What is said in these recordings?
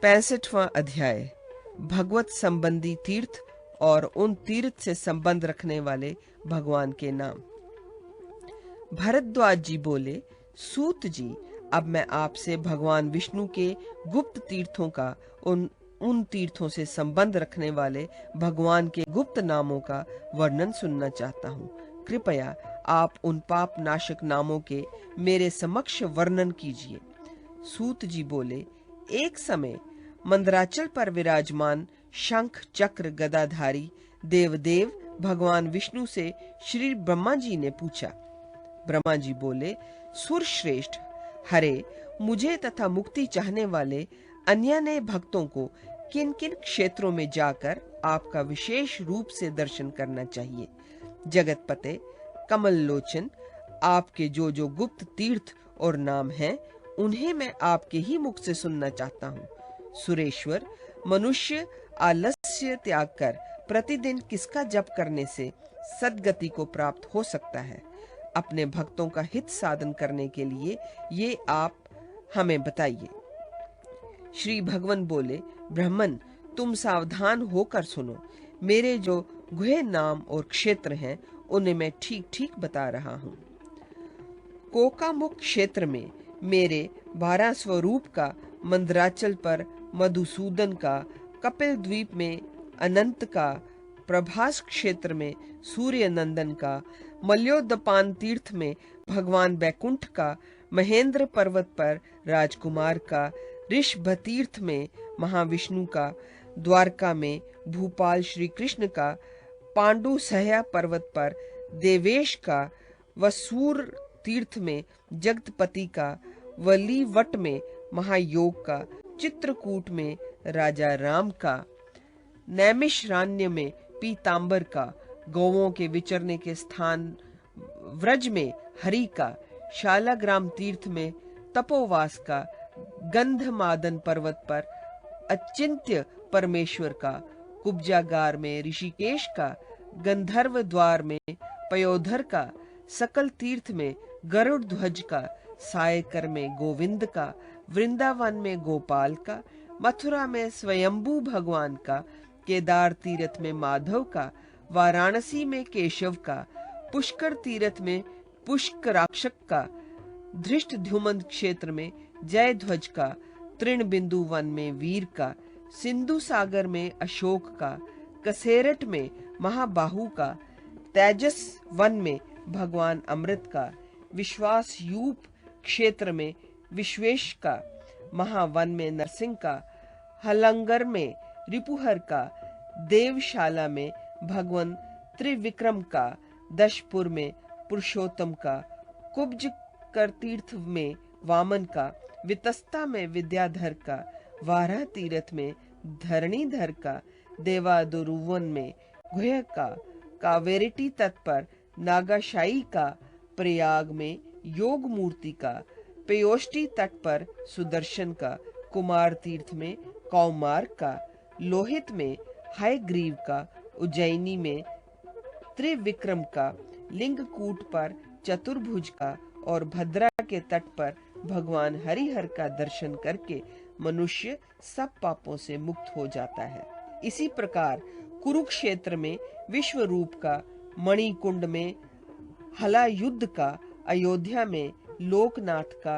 65वां अध्याय भगवत संबंधी तीर्थ और उन तीर्थ से संबंध रखने वाले भगवान के नाम। भरद्वाज जी बोले, सूत जी, अब मैं आपसे भगवान विष्णु के गुप्त तीर्थों का उन तीर्थों से संबंध रखने वाले भगवान के गुप्त नामों का वर्णन सुनना चाहता हूँ। कृपया आप उन पाप नाशक नामों के मेरे समक्ष वर्णन कीजिए। सूत जी बोले, एक समय मंदराचल पर विराजमान शंख चक्र गदाधारी देवदेव भगवान विष्णु से श्री ब्रह्मा जी ने पूछा। ब्रह्मा जी बोले, सुर श्रेष्ठ, हरे, मुझे तथा मुक्ति चाहने वाले अन्य नए भक्तों को किन किन क्षेत्रों में जाकर आपका विशेष रूप से दर्शन करना चाहिए। जगतपते, कमल लोचन, आपके जो जो गुप्त तीर्थ और नाम हैं, उन्हें मैं आपके ही मुख से सुनना चाहता हूँ। सुरेश्वर, मनुष्य आलस्य त्याग कर प्रतिदिन किसका जप करने से सद्गति को प्राप्त हो सकता है? अपने भक्तों का हित साधन करने के लिए ये आप हमें बताइए। श्री भगवान बोले, ब्राह्मण, तुम सावधान होकर सुनो। मेरे जो गुह्य नाम और क्षेत्र हैं, उन्हें मैं ठीक ठीक बता रहा हूँ। कोकामुख क्षेत्र में मेरे 12 स्वरूप का, मंदराचल पर मधुसूदन का, कपिल द्वीप में अनंत का, प्रभास क्षेत्र में सूर्य नंदन का, मल्योदपान तीर्थ में भगवान बैकुंठ का, महेंद्र पर्वत पर राजकुमार का, ऋषभ तीर्थ में महाविष्णु का, द्वारका में भूपाल श्री कृष्ण का, पांडु सहया पर्वत पर देवेश का, वसूर तीर्थ में जगतपति का, वलीवट में महायोग का, चित्रकूट में राजा राम का, नैमिषारण्य में पीतांबर का, गौओं के विचरने के स्थान व्रज में हरि का, शालाग्राम तीर्थ में तपोवास का, गंधमादन पर्वत पर अचिंत्य परमेश्वर का, कुब्जागार में ऋषिकेश का, गंधर्व द्वार में पयोधर का, सकल तीर्थ में गरुड़ ध्वज का, सायकर में गोविंद का, वृंदावन में गोपाल का, मथुरा में स्वयंभू भगवान का, केदार तीर्थ में माधव का, वाराणसी में केशव का, पुष्कर तीर्थ में पुष्कराक्षक का, धृष्टद्युम्न क्षेत्र में जयध्वज का, तृण बिंदु वन में वीर का, सिंधु सागर में अशोक का, कसेरट में महाबाहु का, तेजस वन में भगवान अमृत का, विश्वास यूप क्षेत्र में विश्वेश का, महावन में नरसिंह का, हलंगर में रिपुहर का, देवशाला में भगवान त्रिविक्रम का, दशपुर में पुरुषोत्तम का, कुब्ज कर तीर्थ में वामन का, वितस्ता में विद्याधर का, वाराह तीर्थ में धरणीधर का, देवादुरुवन में गुह्य का, कावेरिटी तट पर नागाशाई का, प्रयाग में योग मूर्ति का, पेयोष्टि तट पर सुदर्शन का, कुमार तीर्थ में कौमार का, लोहित में हयग्रीव का, उज्जैनी में त्रिविक्रम का, लिंगकूट पर चतुर्भुज का और भद्रा के तट पर भगवान हरिहर का दर्शन करके मनुष्य सब पापों से मुक्त हो जाता है। इसी प्रकार कुरुक्षेत्र में विश्वरूप का, मणिकुंड में हलायुद्ध का, अयोध्या में लोकनाथ का,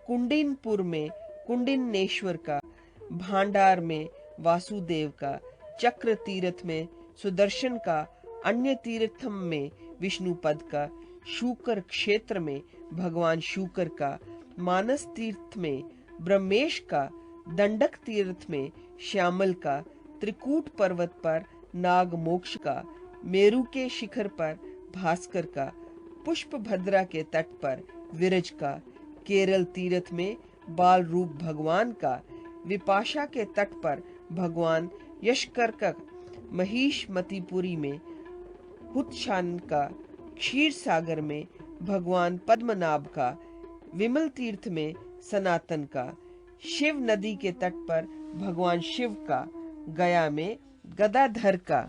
कुंडिनपुर में कुंडिनेश्वर का, भांडार में वासुदेव का, चक्र तीर्थ में सुदर्शन का, अन्य तीर्थम में विष्णुपद का, शूकर क्षेत्र में भगवान शूकर का, मानस तीर्थ में ब्रह्मेश का, दंडक तीर्थ में श्यामल का, त्रिकूट पर्वत पर नाग मोक्ष का, मेरु के शिखर पर भास्कर का, पुष्प भद्रा के तट पर विरज का, केरल तीर्थ में बाल रूप भगवान का, विपाशा के तट पर भगवान यशकर का, महिष मतिपुरी में हुतशान का, क्षीर सागर में भगवान पद्मनाभ का, विमल तीर्थ में सनातन का, शिव नदी के तट पर भगवान शिव का, गया में गदाधर का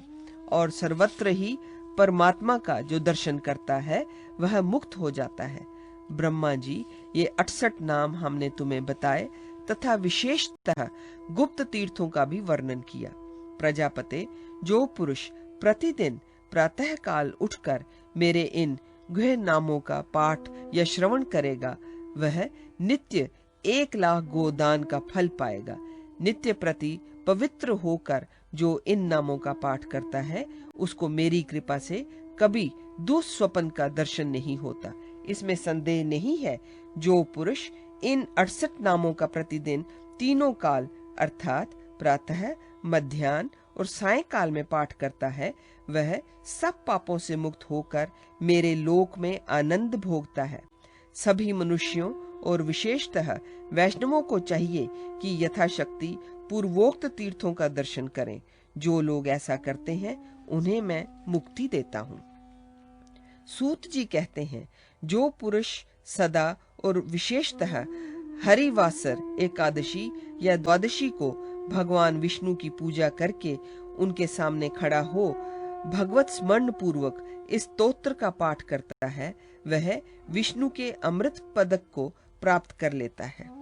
और सर्वत्र ही परमात्मा का जो दर्शन करता है वह मुक्त हो जाता है। ब्रह्मा जी, ये 68 नाम हमने तुम्हें बताए, तथा विशेषतः गुप्त तीर्थों का भी वर्णन किया। प्रजापते, जो पुरुष प्रतिदिन प्रातः काल उठकर मेरे इन गुह्य नामों का पाठ या श्रवण करेगा, वह नित्य 1,00,000 गोदान का फल पाएगा। नित्य प्रति पवित्र होकर जो इन नामों का पाठ करता है, उसको मेरी कृपा से कभी दुःस्वप्न का दर्शन नहीं होता। इसमें संदेह नहीं है, जो पुरुष इन 68 नामों का प्रतिदिन तीनों काल अर्थात प्रातः, मध्याह्न और सायंकाल में पाठ करता है, वह सब पापों से मुक्त होकर मेरे लोक में आनंद भोगता है। सभी मनुष्यों और विशेषतः वैष्णवों को चाहिए कि यथाशक्ति पूर्वोक्त तीर्थों का दर्शन करें। जो लोग ऐसा करते हैं, उन्हें मैं मुक्ति देता हूँ। सूत जी कहते हैं, जो पुरुष सदा और विशेषतः हरिवासर, एकादशी या द्वादशी को भगवान विष्णु की पूजा करके उनके सामने खड़ा हो भगवत स्मरण पूर्वक इस स्तोत्र का पाठ करता है, वह विष्णु के अमृत पदक को प्राप्त कर लेता है।